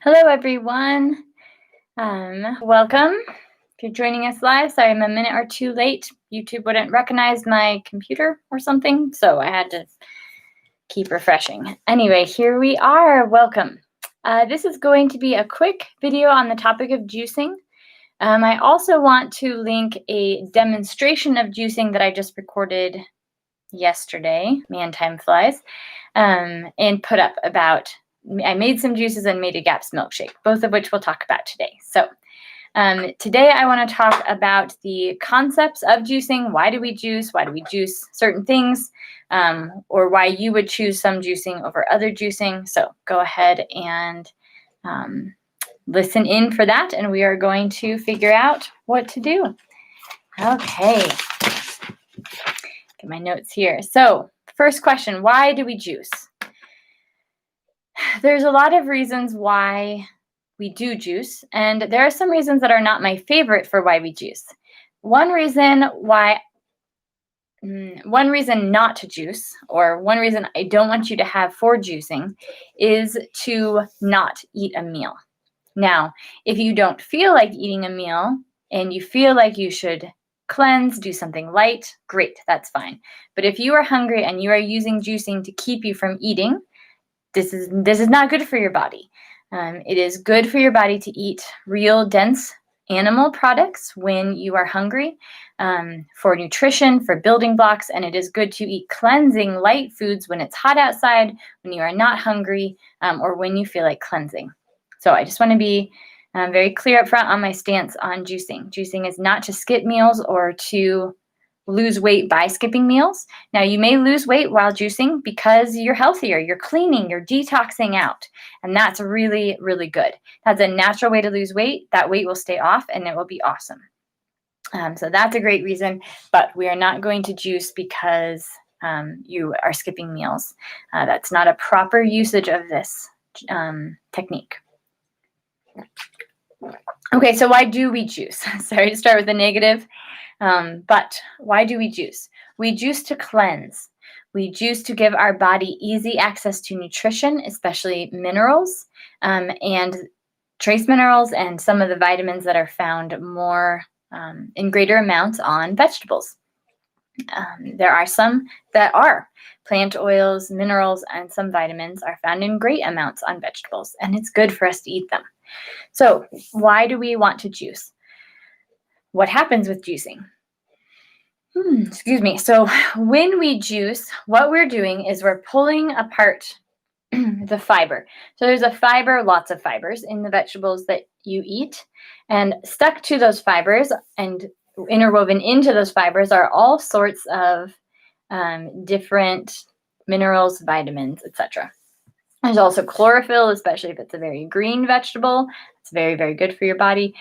Hello, everyone. Welcome. If you're joining us live, sorry I'm a minute or two late. YouTube wouldn't recognize my computer or something, so I had to keep refreshing. Anyway, here we are. Welcome. This is going to be a quick video on the topic of juicing. I also want to link a demonstration of juicing that I just recorded yesterday, man time flies, and put up about. I made some juices and made a GAPS milkshake, both of which we'll talk about today. So today I want to talk about the concepts of juicing. Why do we juice? Why do we juice certain things? Or why you would choose some juicing over other juicing. So go ahead and listen in for that, and we are going to figure out what to do. Okay. Get my notes here. So first question, why do we juice? There's a lot of reasons why we do juice, and there are some reasons that are not my favorite for why we juice. One reason not to juice, or one reason I don't want you to have for juicing, is to not eat a meal. Now, if you don't feel like eating a meal and you feel like you should cleanse, do something light, great, that's fine. But if you are hungry and you are using juicing to keep you from eating, this is not good for your body. It is good for your body to eat real dense animal products when you are hungry, for nutrition, for building blocks, and it is good to eat cleansing light foods when it's hot outside, when you are not hungry, or when you feel like cleansing. So I just want to be very clear up front on my stance on juicing. Juicing is not to skip meals or to lose weight by skipping meals. Now, you may lose weight while juicing because you're healthier, you're cleaning, you're detoxing out, and that's really, really good. That's a natural way to lose weight. That weight will stay off, and it will be awesome. So that's a great reason, but we are not going to juice because you are skipping meals. That's not a proper usage of this technique. Okay, so why do we juice? Sorry to start with the negative. But why do we juice? We juice to cleanse. We juice to give our body easy access to nutrition, especially minerals, and trace minerals and some of the vitamins that are found more in greater amounts on vegetables. There are some that are. Plant oils, minerals, and some vitamins are found in great amounts on vegetables, and it's good for us to eat them. So why do we want to juice? What happens with juicing? Excuse me. So when we juice, what we're doing is we're pulling apart the fiber. So there's a fiber, lots of fibers in the vegetables that you eat, and stuck to those fibers and interwoven into those fibers are all sorts of different minerals, vitamins, etc. There's also chlorophyll, especially if it's a very green vegetable. It's very, very good for your body.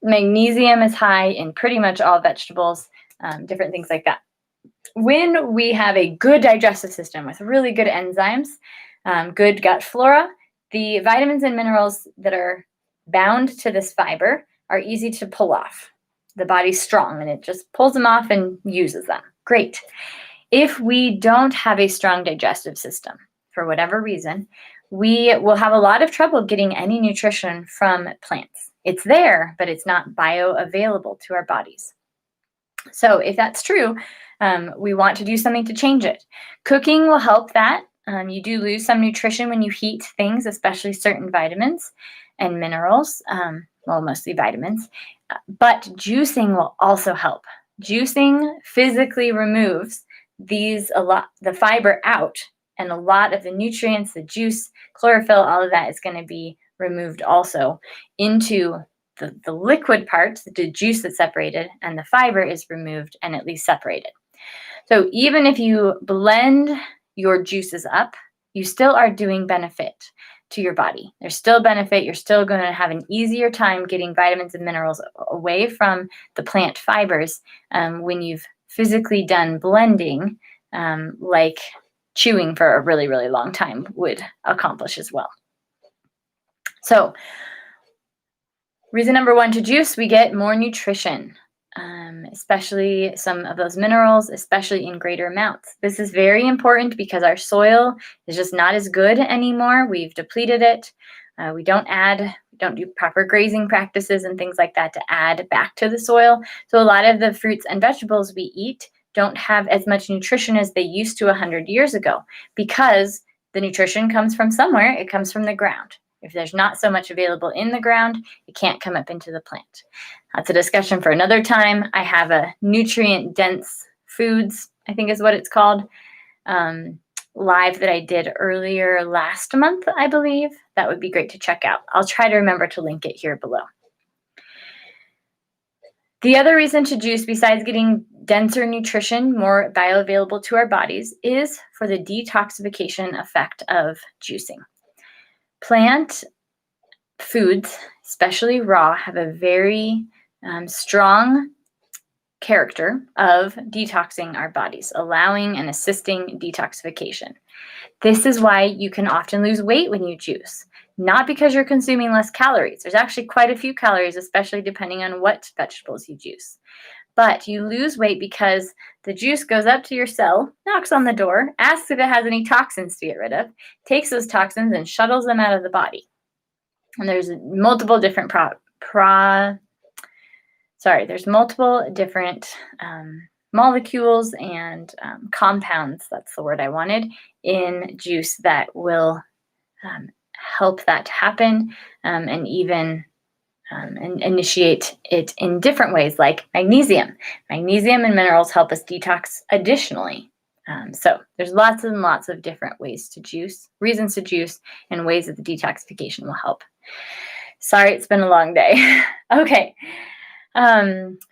Magnesium is high in pretty much all vegetables, different things like that. When we have a good digestive system with really good enzymes, good gut flora, the vitamins and minerals that are bound to this fiber are easy to pull off. The body's strong and it just pulls them off and uses them. Great. If we don't have a strong digestive system, for whatever reason, we will have a lot of trouble getting any nutrition from plants. It's there, but it's not bioavailable to our bodies. So if that's true, we want to do something to change it. Cooking will help that. You do lose some nutrition when you heat things, especially certain vitamins and minerals, well, mostly vitamins. But juicing will also help. Juicing physically removes the fiber out, and a lot of the nutrients, the juice, chlorophyll, all of that is going to be removed also into the liquid part, the juice that's separated, and the fiber is removed and at least separated. So even if you blend your juices up, you still are doing benefit to your body. There's still benefit. You're still going to have an easier time getting vitamins and minerals away from the plant fibers when you've physically done blending, like chewing for a really, really long time would accomplish as well. So reason number one to juice, we get more nutrition, especially some of those minerals, especially in greater amounts. This is very important because our soil is just not as good anymore. We've depleted it. We don't do proper grazing practices and things like that to add back to the soil. So a lot of the fruits and vegetables we eat don't have as much nutrition as they used to 100 years ago, because the nutrition comes from somewhere. It comes from the ground. If there's not so much available in the ground, it can't come up into the plant. That's a discussion for another time. I have a nutrient-dense foods, I think is what it's called, live that I did earlier last month, I believe. That would be great to check out. I'll try to remember to link it here below. The other reason to juice, besides getting denser nutrition, more bioavailable to our bodies, is for the detoxification effect of juicing. Plant foods, especially raw, have a very strong character of detoxing our bodies, allowing and assisting detoxification. This is why you can often lose weight when you juice, not because you're consuming less calories. There's actually quite a few calories, especially depending on what vegetables you juice. But you lose weight because the juice goes up to your cell, knocks on the door, asks if it has any toxins to get rid of, takes those toxins and shuttles them out of the body. And there's multiple different molecules and compounds, that's the word I wanted, in juice that will help that happen and even initiate it in different ways, like magnesium. Magnesium and minerals help us detox additionally. So there's lots and lots of different ways to juice, reasons to juice, and ways that the detoxification will help. Sorry, it's been a long day. Okay.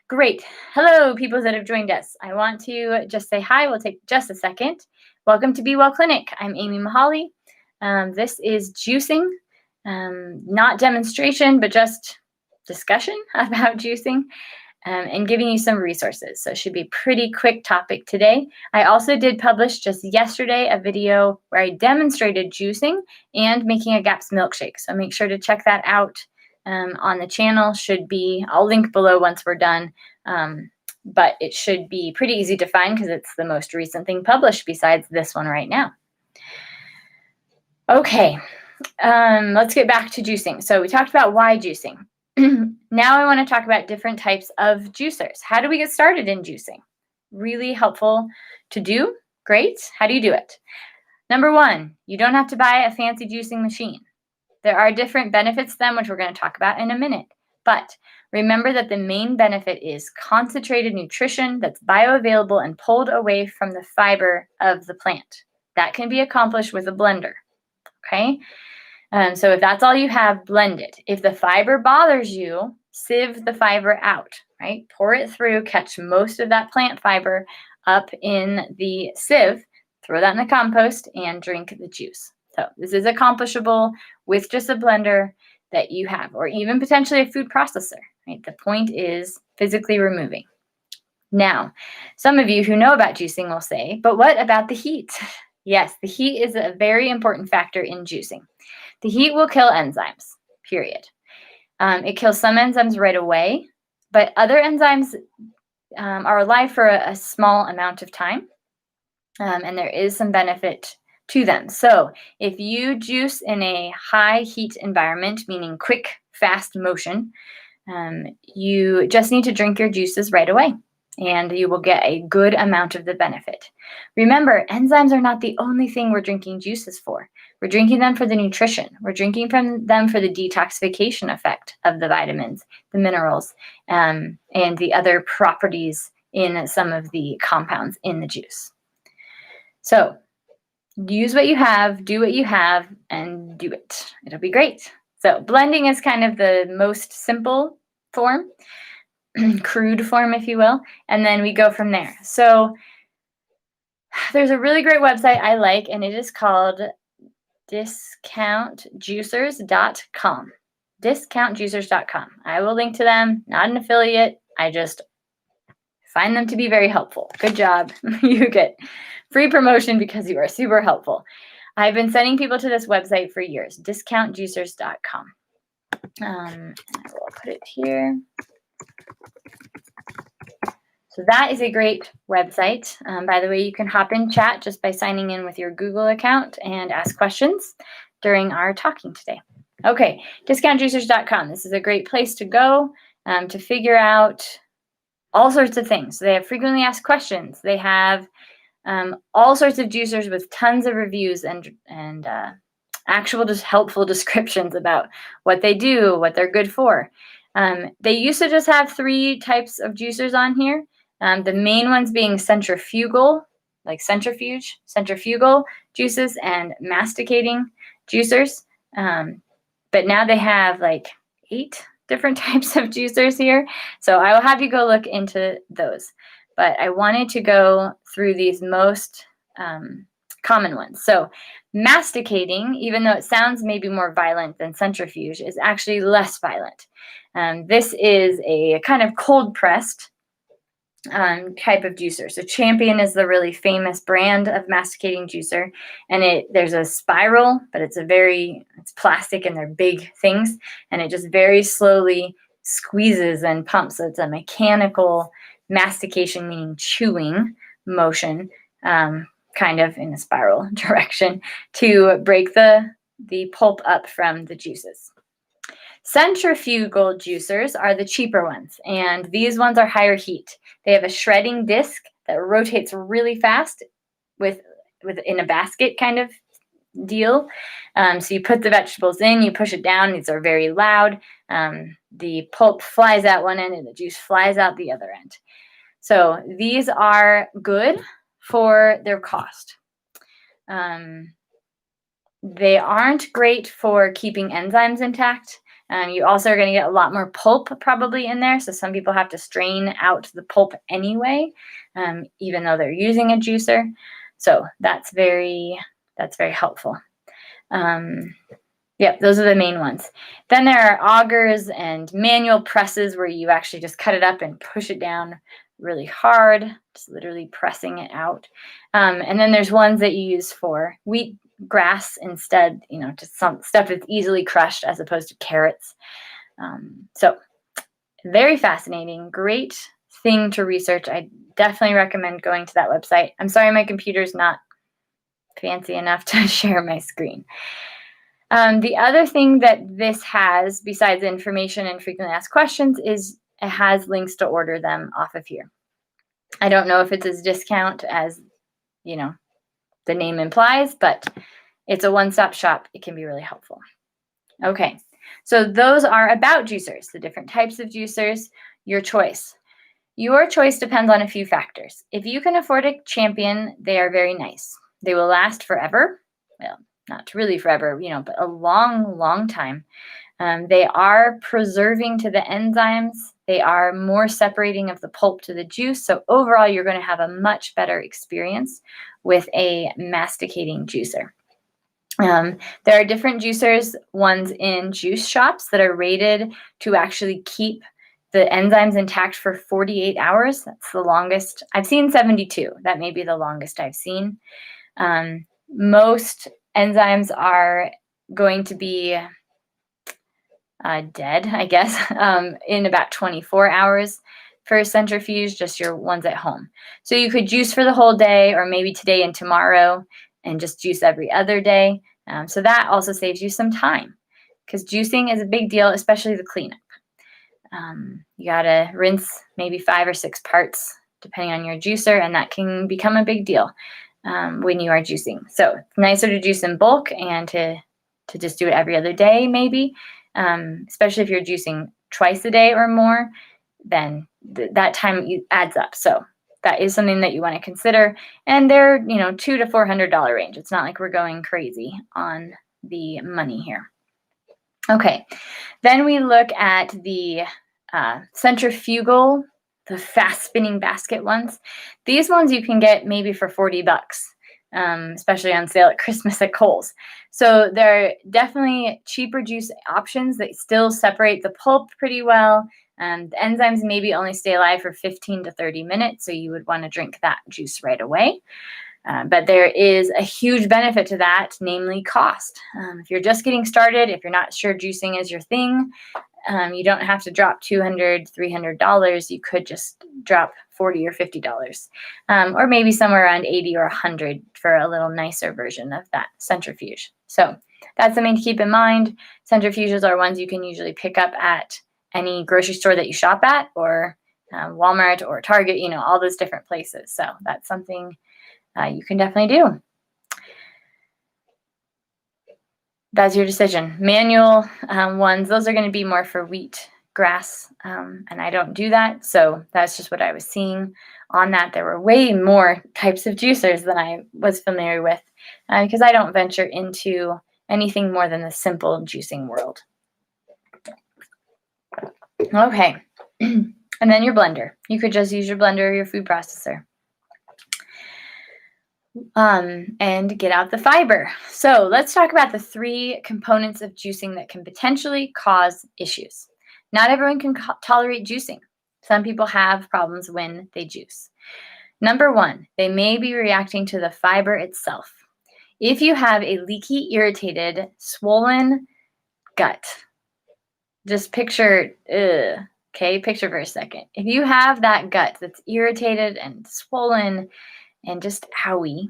Great. Hello, people that have joined us. I want to just say hi. We'll take just a second. Welcome to Be Well Clinic. I'm AMY MIHALY. This is juicing, not demonstration, but just discussion about juicing and giving you some resources. So it should be a pretty quick topic today. I also did publish just yesterday a video where I demonstrated juicing and making a GAPS milkshake. So make sure to check that out. On the channel. I'll link below once we're done, but it should be pretty easy to find because it's the most recent thing published besides this one right now. Okay, let's get back to juicing. So we talked about why juicing. Now I want to talk about different types of juicers. How do we get started in juicing? Really helpful to do. Great. How do you do it? Number one, you don't have to buy a fancy juicing machine. There are different benefits to them, which we're going to talk about in a minute. But remember that the main benefit is concentrated nutrition that's bioavailable and pulled away from the fiber of the plant. That can be accomplished with a blender. Okay? So if that's all you have, blend it. If the fiber bothers you, sieve the fiber out, right? Pour it through, catch most of that plant fiber up in the sieve, throw that in the compost, and drink the juice. So this is accomplishable with just a blender that you have, or even potentially a food processor, right? The point is physically removing. Now, some of you who know about juicing will say, but what about the heat? Yes, the heat is a very important factor in juicing. The heat will kill enzymes, period. It kills some enzymes right away, but other enzymes are alive for a small amount of time, and there is some benefit to them. So if you juice in a high heat environment, meaning quick, fast motion, you just need to drink your juices right away, and you will get a good amount of the benefit. Remember, enzymes are not the only thing we're drinking juices for. We're drinking them for the nutrition. We're drinking from them for the detoxification effect of the vitamins, the minerals, and the other properties in some of the compounds in the juice. So use what you have, do what you have, and do it. It'll be great. So blending is kind of the most simple form, crude form, if you will, and then we go from there. So there's a really great website I like, and it is called discountjuicers.com. Discountjuicers.com. I will link to them, not an affiliate. I just find them to be very helpful. Good job. You get free promotion because you are super helpful. I've been sending people to this website for years, discountjuicers.com. I will put it here. So that is a great website. By the way, you can hop in chat just by signing in with your Google account and ask questions during our talking today. Okay, discountjuicers.com. This is a great place to go to figure out all sorts of things. So they have frequently asked questions. They have all sorts of juicers with tons of reviews and actual just helpful descriptions about what they do, what they're good for. They used to just have 3 types of juicers on here. The main ones being centrifugal, like centrifugal juices and masticating juicers. But now they have like 8 different types of juicers here. So I will have you go look into those. But I wanted to go through these most common ones. So masticating, even though it sounds maybe more violent than centrifuge, is actually less violent. This is a kind of cold pressed type of juicer. So Champion is the really famous brand of masticating juicer, and there's a spiral, but it's plastic and they're big things, and it just very slowly squeezes and pumps. So it's a mechanical mastication, meaning chewing motion, kind of in a spiral direction to break the pulp up from the juices. Centrifugal juicers are the cheaper ones, and these ones are higher heat. They have a shredding disc that rotates really fast in a basket kind of deal. So you put the vegetables in, you push it down. These are very loud. The pulp flies out one end and the juice flies out the other end. So these are good for their cost. They aren't great for keeping enzymes intact. You also are going to get a lot more pulp probably in there. So some people have to strain out the pulp anyway, even though they're using a juicer. So that's very helpful. Yep, those are the main ones. Then there are augers and manual presses where you actually just cut it up and push it down really hard, just literally pressing it out. And then there's ones that you use for wheat grass instead, just some stuff that's easily crushed as opposed to carrots. So very fascinating, great thing to research. I definitely recommend going to that website. I'm sorry my computer's not fancy enough to share my screen. The other thing that this has, besides information and frequently asked questions, is it has links to order them off of here. I don't know if it's as discount as, the name implies, but it's a one-stop shop. It can be really helpful. Okay, so those are about juicers, the different types of juicers, your choice. Your choice depends on a few factors. If you can afford a Champion, they are very nice. They will last forever. Well, not really forever, but a long, long time. They are preserving to the enzymes. They are more separating of the pulp to the juice. So overall, you're going to have a much better experience with a masticating juicer. There are different juicers, ones in juice shops that are rated to actually keep the enzymes intact for 48 hours. That's the longest. I've seen 72. That may be the longest I've seen. Most enzymes are going to be dead, I guess, in about 24 hours for a centrifuge, just your ones at home. So you could juice for the whole day, or maybe today and tomorrow, and just juice every other day. So that also saves you some time, because juicing is a big deal, especially the cleanup. You gotta rinse maybe 5 or 6 parts, depending on your juicer, and that can become a big deal when you are juicing. So it's nicer to juice in bulk and to just do it every other day, maybe. Especially if you're juicing twice a day or more, then that time adds up. So that is something that you want to consider. And they're, $200 to $400 range. It's not like we're going crazy on the money here. Okay, then we look at the centrifugal, the fast spinning basket ones. These ones you can get maybe for $40. Especially on sale at Christmas at Kohl's. So they're definitely cheaper juice options that still separate the pulp pretty well. The enzymes maybe only stay alive for 15 to 30 minutes, so you would want to drink that juice right away. But there is a huge benefit to that, namely cost. If you're just getting started, if you're not sure juicing is your thing, you don't have to drop $200, $300. You could just drop $40 or $50, or maybe somewhere around $80 or $100 for a little nicer version of that centrifuge. So that's something to keep in mind. Centrifuges are ones you can usually pick up at any grocery store that you shop at, or Walmart or Target, all those different places. So that's something you can definitely do. That's your decision. Manual ones, those are going to be more for wheat, grass, and I don't do that. So that's just what I was seeing on that. There were way more types of juicers than I was familiar with because I don't venture into anything more than the simple juicing world. Okay. And then your blender. You could just use your blender or your food processor. And get out the fiber. So let's talk about the 3 components of juicing that can potentially cause issues. Not everyone can tolerate juicing. Some people have problems when they juice. Number 1, they may be reacting to the fiber itself. If you have a leaky, irritated, swollen gut, just picture, picture for a second. If you have that gut that's irritated and swollen and just owy,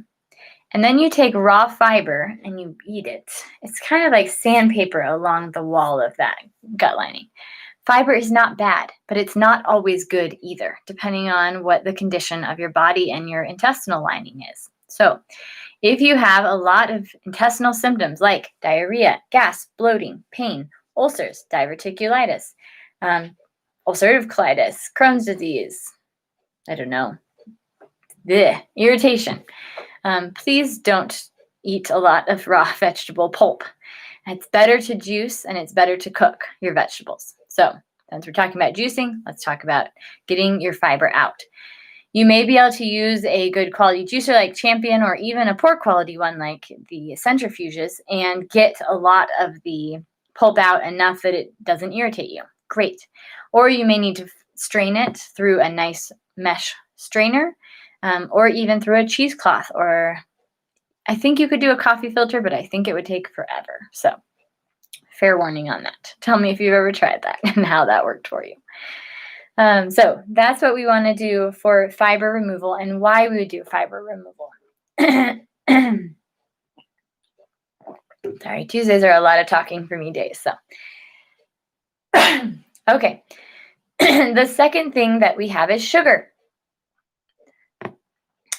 and then you take raw fiber and you eat it, it's kind of like sandpaper along the wall of that gut lining. Fiber is not bad, but it's not always good either, depending on what the condition of your body and your intestinal lining is. So if you have a lot of intestinal symptoms like diarrhea, gas, bloating, pain, ulcers, diverticulitis, ulcerative colitis, Crohn's disease, irritation, please don't eat a lot of raw vegetable pulp. It's better to juice and it's better to cook your vegetables. So since we're talking about juicing, let's talk about getting your fiber out. You may be able to use a good quality juicer like Champion, or even a poor quality one like the centrifuges, and get a lot of the pulp out enough that it doesn't irritate you. Great. Or you may need to strain it through a nice mesh strainer, or even through a cheesecloth, or I think you could do a coffee filter, but I think it would take forever. So fair warning on that. Tell me if you've ever tried that and how that worked for you. So that's what we want to do for fiber removal and why we would do fiber removal. Sorry, Tuesdays are a lot of talking for me days. So, okay. The second thing that we have is sugar.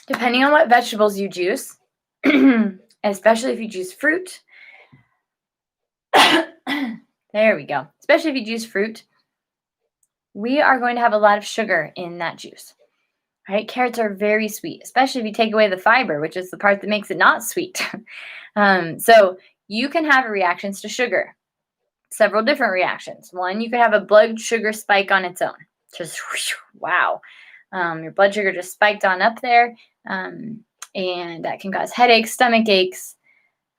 Depending on what vegetables you juice, especially if you juice fruit, there we go. Especially if you juice fruit, we are going to have a lot of sugar in that juice. Right? Carrots are very sweet, especially if you take away the fiber, which is the part that makes it not sweet. So you can have reactions to sugar. Several different reactions. One, you could have a blood sugar spike on its own. Just wow. Your blood sugar just spiked on up there, and that can cause headaches, stomach aches,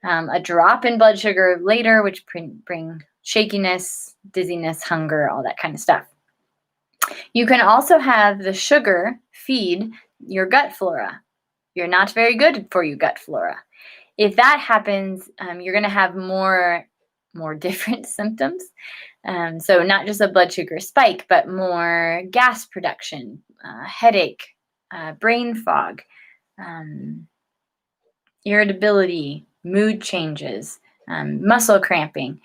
a drop in blood sugar later, which bring shakiness, dizziness, hunger, all that kind of stuff. You can also have the sugar feed your gut flora. You're not very good for your gut flora. If that happens, you're going to have more different symptoms. So not just a blood sugar spike, but more gas production, headache, brain fog, irritability, mood changes, muscle cramping,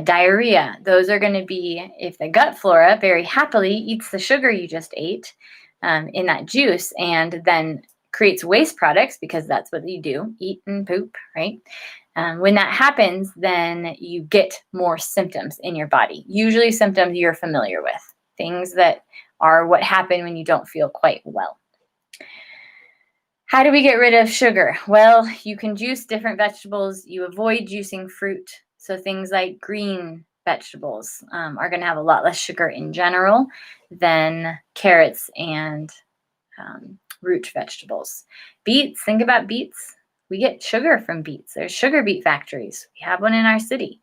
diarrhea. Those are going to be if the gut flora very happily eats the sugar you just ate in that juice and then creates waste products, because that's what you do, eat and poop, right? When that happens, then you get more symptoms in your body, usually symptoms you're familiar with, things that are what happen when you don't feel quite well. How do we get rid of sugar? Well, you can juice different vegetables. You avoid juicing fruit. So things like green vegetables are going to have a lot less sugar in general than carrots and root vegetables. Beets, think about beets. We get sugar from beets. There's sugar beet factories. We have one in our city.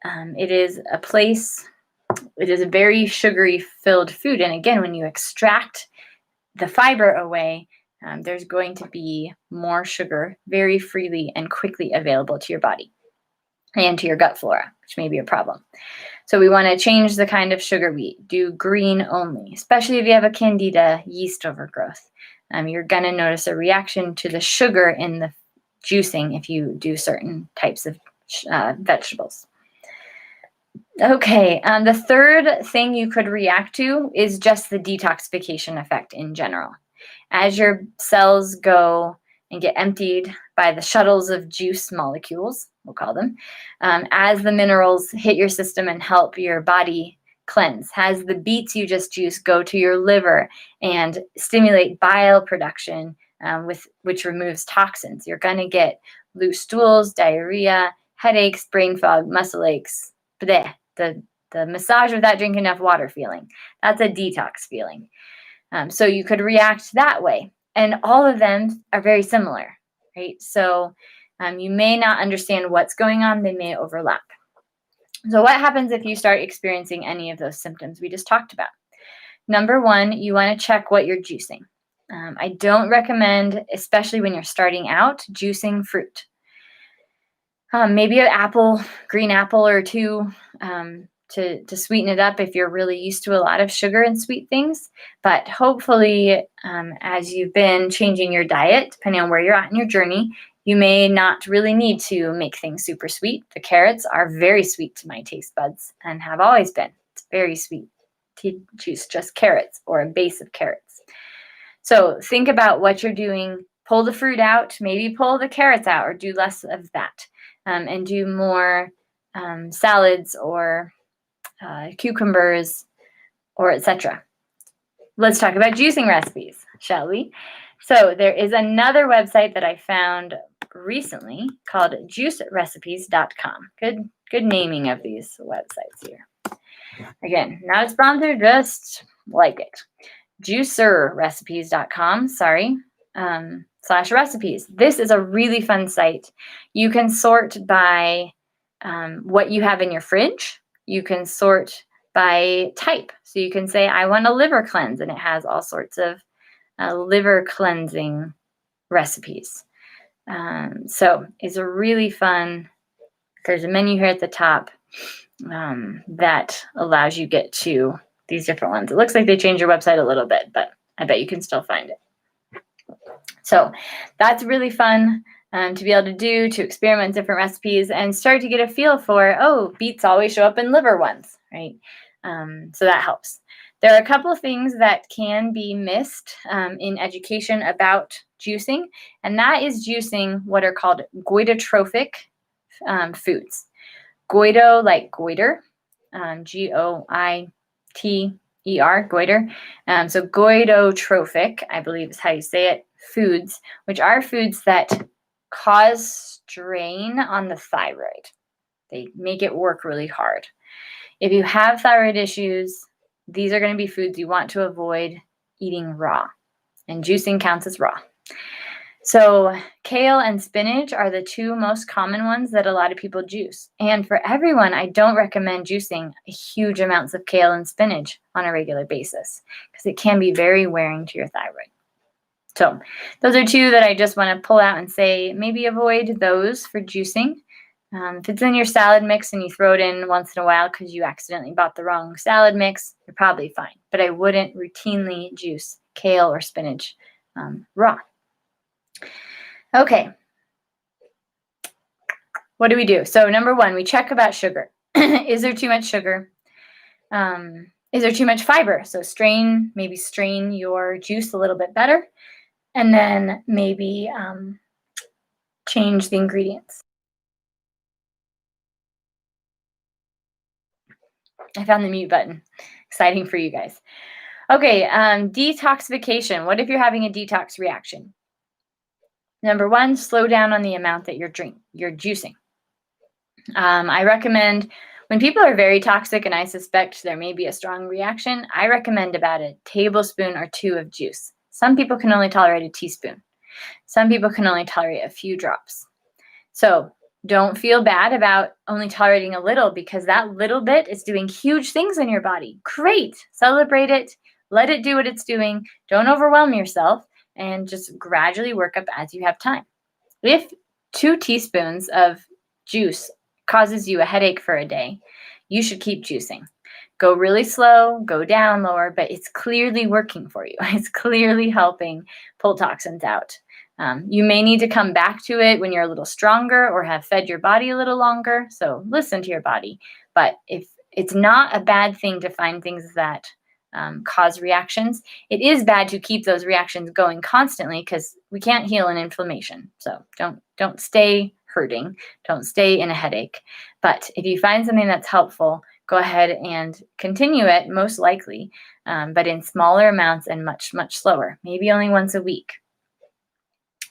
It is a very sugary filled food. And again, when you extract the fiber away, there's going to be more sugar very freely and quickly available to your body and to your gut flora, which may be a problem. So we want to change the kind of sugar we eat. Do green only, especially if you have a candida yeast overgrowth. You're going to notice a reaction to the sugar in the juicing if you do certain types of vegetables. Okay, the third thing you could react to is just the detoxification effect in general. As your cells go and get emptied by the shuttles of juice molecules, we'll call them, as the minerals hit your system and help your body cleanse, as the beets you just juiced go to your liver and stimulate bile production, which removes toxins, you're going to get loose stools, diarrhea, headaches, brain fog, muscle aches, bleh, the massage without drinking enough water feeling. That's a detox feeling. So you could react that way. And all of them are very similar, right? So you may not understand what's going on. They may overlap. So what happens if you start experiencing any of those symptoms we just talked about? Number one, you want to check what you're juicing. I don't recommend, especially when you're starting out, juicing fruit. Maybe an apple, green apple or two, to sweeten it up if you're really used to a lot of sugar and sweet things. But hopefully, as you've been changing your diet, depending on where you're at in your journey, you may not really need to make things super sweet. The carrots are very sweet to my taste buds and have always been. It's very sweet to juice just carrots or a base of carrots. So think about what you're doing. Pull the fruit out, maybe pull the carrots out or do less of that, and do more salads or cucumbers or etc. Let's talk about juicing recipes, shall we? So there is another website that I found recently called juicerecipes.com. Good naming of these websites here. Again, not a sponsor, just like it. Juicerrecipes.com, /recipes. This is a really fun site. You can sort by what you have in your fridge. You can sort by type. So you can say, I want a liver cleanse, and it has all sorts of liver cleansing recipes. So it's a really fun, there's a menu here at the top that allows you to get to these different ones. It looks like they changed your website a little bit, but I bet you can still find it. So that's really fun to be able to do, to experiment with different recipes and start to get a feel for, oh, beets always show up in liver ones, right? So that helps. There are a couple of things that can be missed in education about juicing, and that is juicing what are called goitotrophic foods. Goito, like goiter, Goiter, goiter. So goitotrophic, I believe is how you say it, foods, which are foods that cause strain on the thyroid. They make it work really hard. If you have thyroid issues, these are going to be foods you want to avoid eating raw, and juicing counts as raw. So kale and spinach are the two most common ones that a lot of people juice. And for everyone, I don't recommend juicing huge amounts of kale and spinach on a regular basis because it can be very wearing to your thyroid. So those are two that I just want to pull out and say maybe avoid those for juicing. If it's in your salad mix and you throw it in once in a while because you accidentally bought the wrong salad mix, you're probably fine. But I wouldn't routinely juice kale or spinach raw. Okay. What do we do? So number one, we check about sugar. Is there too much sugar? Is there too much fiber? So maybe strain your juice a little bit better. And then maybe change the ingredients. I found the mute button. Exciting for you guys. Okay, detoxification. What if you're having a detox reaction? Number one, slow down on the amount that you're juicing. I recommend when people are very toxic, and I suspect there may be a strong reaction, I recommend about a tablespoon or two of juice. Some people can only tolerate a teaspoon. Some people can only tolerate a few drops. So don't feel bad about only tolerating a little because that little bit is doing huge things in your body. Great. Celebrate it. Let it do what it's doing. Don't overwhelm yourself and just gradually work up as you have time. If 2 teaspoons of juice causes you a headache for a day, you should keep juicing. Go really slow, go down lower, but it's clearly working for you. It's clearly helping pull toxins out. You may need to come back to it when you're a little stronger or have fed your body a little longer. So listen to your body. But if it's not a bad thing to find things that cause reactions, it is bad to keep those reactions going constantly because we can't heal an inflammation. So don't stay hurting. Don't stay in a headache. But if you find something that's helpful, go ahead and continue it, most likely, but in smaller amounts and much, much slower, maybe only once a week.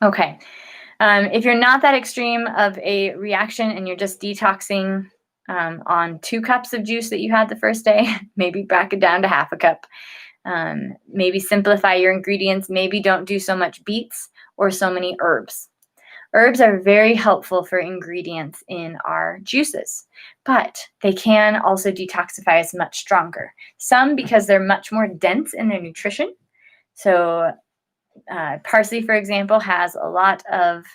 Okay. If you're not that extreme of a reaction and you're just detoxing on 2 cups of juice that you had the first day, maybe back it down to half a cup. Maybe simplify your ingredients. Maybe don't do so much beets or so many herbs. Herbs are very helpful for ingredients in our juices, but they can also detoxify us much stronger. Some because they're much more dense in their nutrition. So parsley, for example, has a lot of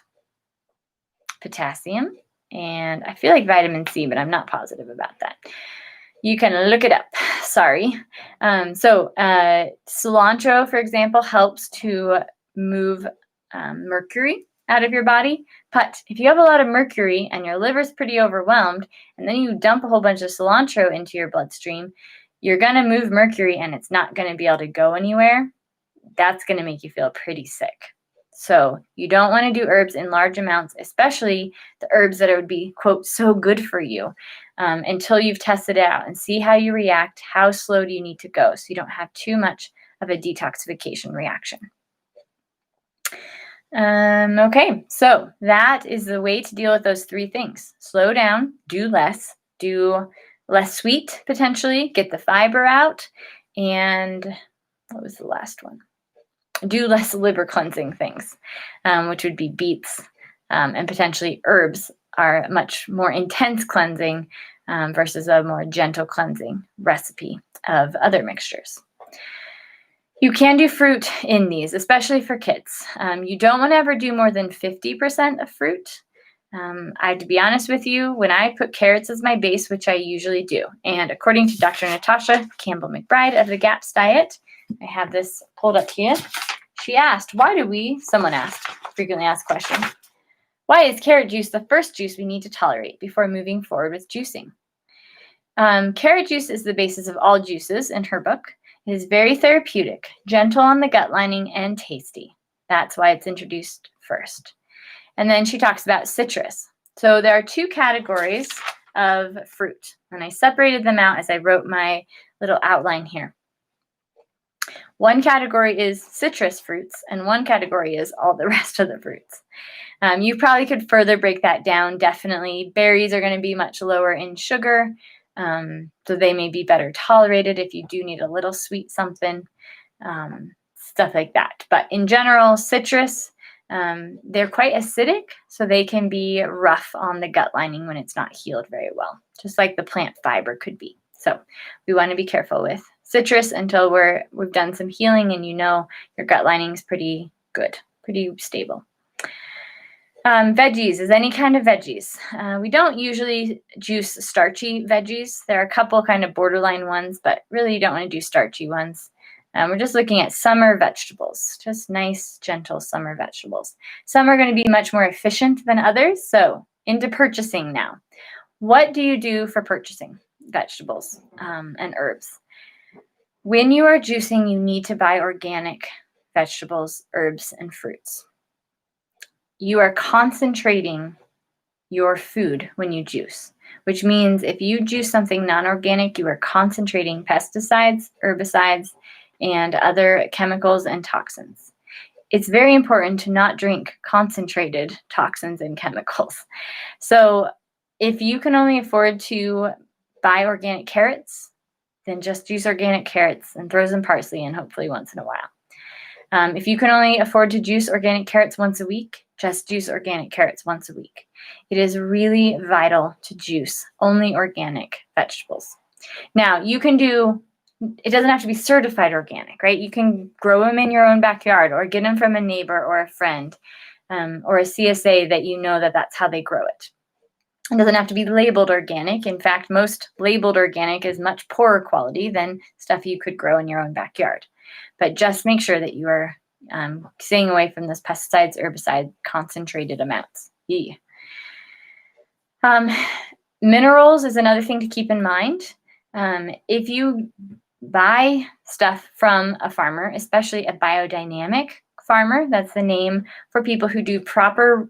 potassium, and I feel like vitamin C, but I'm not positive about that. You can look it up. Sorry. Cilantro, for example, helps to move mercury out of your body. But if you have a lot of mercury and your liver's pretty overwhelmed, and then you dump a whole bunch of cilantro into your bloodstream, you're going to move mercury and it's not going to be able to go anywhere. That's going to make you feel pretty sick. So you don't want to do herbs in large amounts, especially the herbs that would be, quote, so good for you, until you've tested it out and see how you react. How slow do you need to go so you don't have too much of a detoxification reaction? Okay, so that is the way to deal with those 3 things. Slow down, do less sweet, potentially, get the fiber out, and what was the last one? Do less liver cleansing things, which would be beets, and potentially herbs are much more intense cleansing versus a more gentle cleansing recipe of other mixtures. You can do fruit in these, especially for kids. You don't want to ever do more than 50% of fruit. I have to be honest with you, when I put carrots as my base, which I usually do, and according to Dr. Natasha Campbell-McBride of the GAPS diet, I have this pulled up here. She asked, someone asked, frequently asked question, why is carrot juice the first juice we need to tolerate before moving forward with juicing? Carrot juice is the basis of all juices in her book. It is very therapeutic, gentle on the gut lining, and tasty. That's why it's introduced first. And then she talks about citrus. So there are 2 categories of fruit, and I separated them out as I wrote my little outline here. One category is citrus fruits, and one category is all the rest of the fruits. You probably could further break that down. Definitely, berries are going to be much lower in sugar, so they may be better tolerated if you do need a little sweet something, stuff like that. But in general, citrus, they're quite acidic, so they can be rough on the gut lining when it's not healed very well, just like the plant fiber could be. So we want to be careful with citrus until we've done some healing and you know your gut lining is pretty good, pretty stable. Veggies is any kind of veggies. We don't usually juice starchy veggies. There are a couple kind of borderline ones, but really you don't want to do starchy ones. We're just looking at summer vegetables, just nice, gentle summer vegetables. Some are going to be much more efficient than others. So into purchasing now. What do you do for purchasing vegetables and herbs? When you are juicing, you need to buy organic vegetables, herbs, and fruits. You are concentrating your food when you juice, which means if you juice something non-organic, you are concentrating pesticides, herbicides, and other chemicals and toxins. It's very important to not drink concentrated toxins and chemicals. So if you can only afford to buy organic carrots, then just juice organic carrots and throw some parsley in hopefully once in a while. If you can only afford to juice organic carrots once a week, just juice organic carrots once a week. It is really vital to juice only organic vegetables. Now, you can it doesn't have to be certified organic, right? You can grow them in your own backyard or get them from a neighbor or a friend or a CSA that you know that's how they grow it. It doesn't have to be labeled organic. In fact, most labeled organic is much poorer quality than stuff you could grow in your own backyard. But just make sure that you are staying away from those pesticides, herbicides, concentrated amounts. Yeah. Minerals is another thing to keep in mind. If you buy stuff from a farmer, especially a biodynamic farmer, that's the name for people who do proper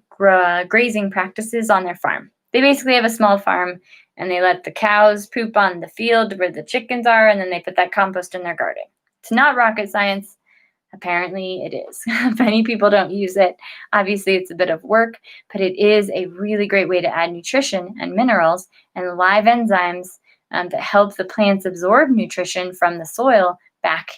grazing practices on their farm. They basically have a small farm and they let the cows poop on the field where the chickens are, and then they put that compost in their garden. It's not rocket science. Apparently it is. Many people don't use it. Obviously, it's a bit of work, but it is a really great way to add nutrition and minerals and live enzymes that help the plants absorb nutrition from the soil back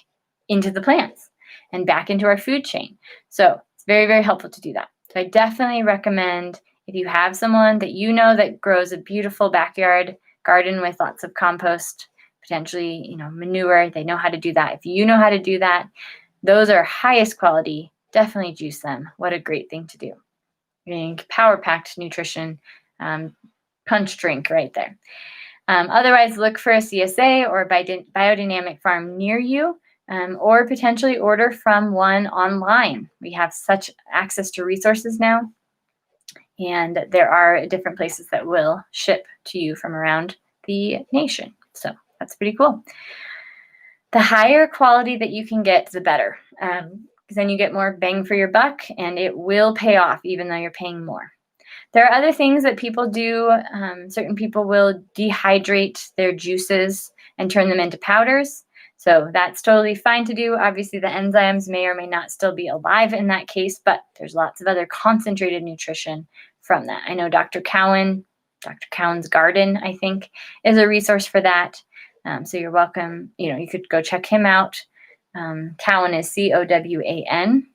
into the plants and back into our food chain. So it's very, very helpful to do that. So I definitely recommend, if you have someone that you know that grows a beautiful backyard garden with lots of compost, potentially, manure, they know how to do that. If you know how to do that, those are highest quality. Definitely juice them. What a great thing to do. Power-packed nutrition, punch drink right there. Otherwise, look for a CSA or a biodynamic farm near you, or potentially order from one online. We have such access to resources now, and there are different places that will ship to you from around the nation. So that's pretty cool. The higher quality that you can get, the better, because then you get more bang for your buck, and it will pay off even though you're paying more. There are other things that people do. Certain people will dehydrate their juices and turn them into powders. So that's totally fine to do. Obviously, the enzymes may or may not still be alive in that case, but there's lots of other concentrated nutrition from that. I know Dr. Cowan's Garden, I think, is a resource for that. So you're welcome. You could go check him out. Cowan is Cowan.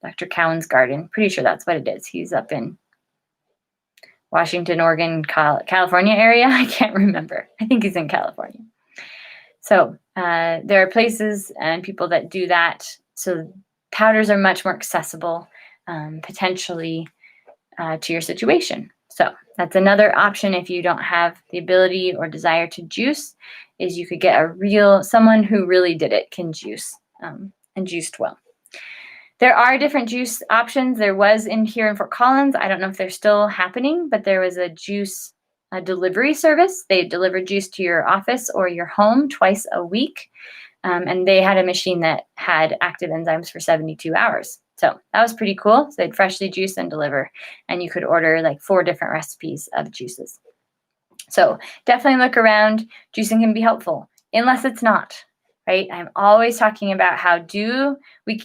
Dr. Cowan's Garden. Pretty sure that's what it is. He's up in Washington, Oregon, California area. I can't remember. I think he's in California. So there are places and people that do that. So powders are much more accessible, potentially, to your situation. So that's another option if you don't have the ability or desire to juice, is you could get someone who really did it, can juice, and juiced well. There are different juice options. There was here in Fort Collins. I don't know if they're still happening, but there was a juice delivery service. They delivered juice to your office or your home twice a week. And they had a machine that had active enzymes for 72 hours. So that was pretty cool. So they'd freshly juice and deliver, and you could order like 4 different recipes of juices. So definitely look around. Juicing can be helpful, unless it's not, right? I'm always talking about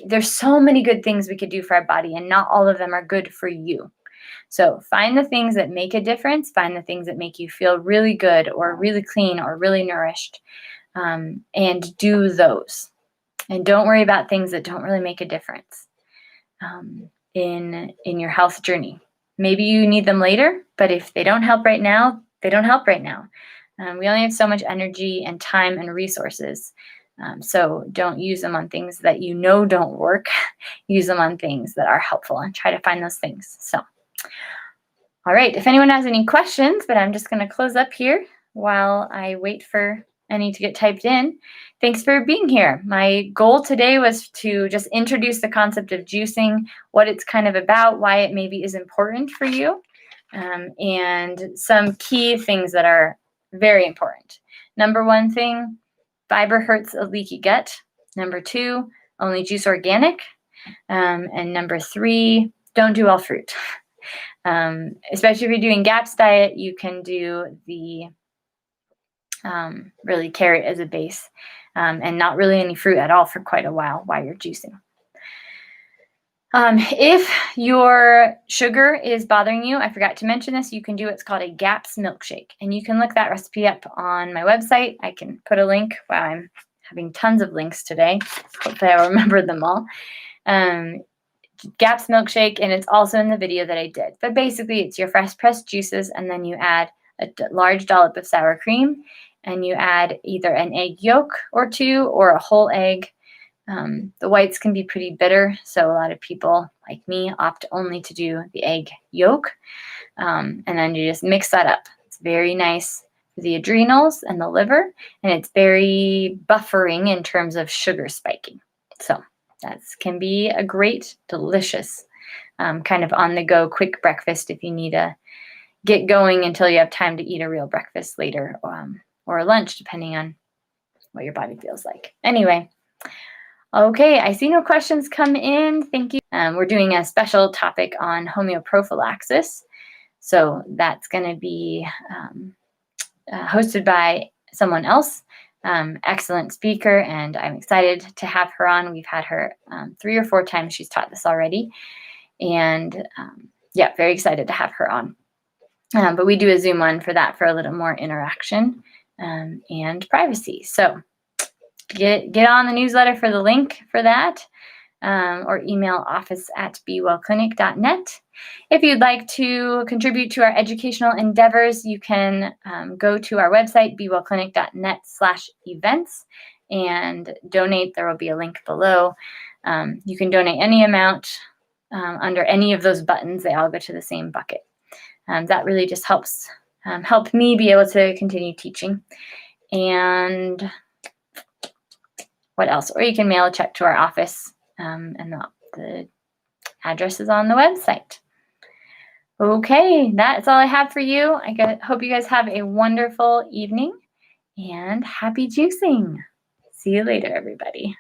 there's so many good things we could do for our body, and not all of them are good for you. So find the things that make a difference, find the things that make you feel really good or really clean or really nourished, and do those. And don't worry about things that don't really make a difference in your health journey. Maybe you need them later, but if they don't help right now, they don't help right now. We only have so much energy and time and resources. So don't use them on things that don't work. Use them on things that are helpful and try to find those things. So, all right, if anyone has any questions, but I'm just going to close up here while I wait for any to get typed in. Thanks for being here. My goal today was to just introduce the concept of juicing, what it's kind of about, why it maybe is important for you, and some key things that are very important. Number 1 thing, fiber hurts a leaky gut. Number 2, only juice organic. And number 3, don't do all fruit. Especially if you're doing GAPS diet, you can do the really carrot as a base, and not really any fruit at all for quite a while you're juicing. If your sugar is bothering you, I forgot to mention this, you can do what's called a GAPS milkshake, and you can look that recipe up on my website. I can put a link. Wow, I'm having tons of links today. Hopefully I'll remember them all. GAPS milkshake, and it's also in the video that I did. But basically, it's your fresh pressed juices, and then you add a large dollop of sour cream, and you add either an egg yolk or 2 or a whole egg. The whites can be pretty bitter, so a lot of people, like me, opt only to do the egg yolk. And then you just mix that up. It's very nice for the adrenals and the liver, and it's very buffering in terms of sugar spiking. So That can be a great, delicious, kind of on-the-go quick breakfast if you need to get going until you have time to eat a real breakfast later, or lunch, depending on what your body feels like. Anyway, okay, I see no questions come in. Thank you. We're doing a special topic on homeoprophylaxis. So that's going to be hosted by someone else, excellent speaker, and I'm excited to have her on. We've had her 3 or 4 times. She's taught this already. And yeah, very excited to have her on. But we do a Zoom one for that, for a little more interaction and privacy. So get on the newsletter for the link for that, or email office@bewellclinic.net. If you'd like to contribute to our educational endeavors, you can go to our website, bewellclinic.net/events, and donate. There will be a link below. You can donate any amount under any of those buttons. They all go to the same bucket. That really just helps help me be able to continue teaching. And what else? Or you can mail a check to our office, and the address is on the website. Okay, that's all I have for you. I hope you guys have a wonderful evening, and happy juicing. See you later, everybody.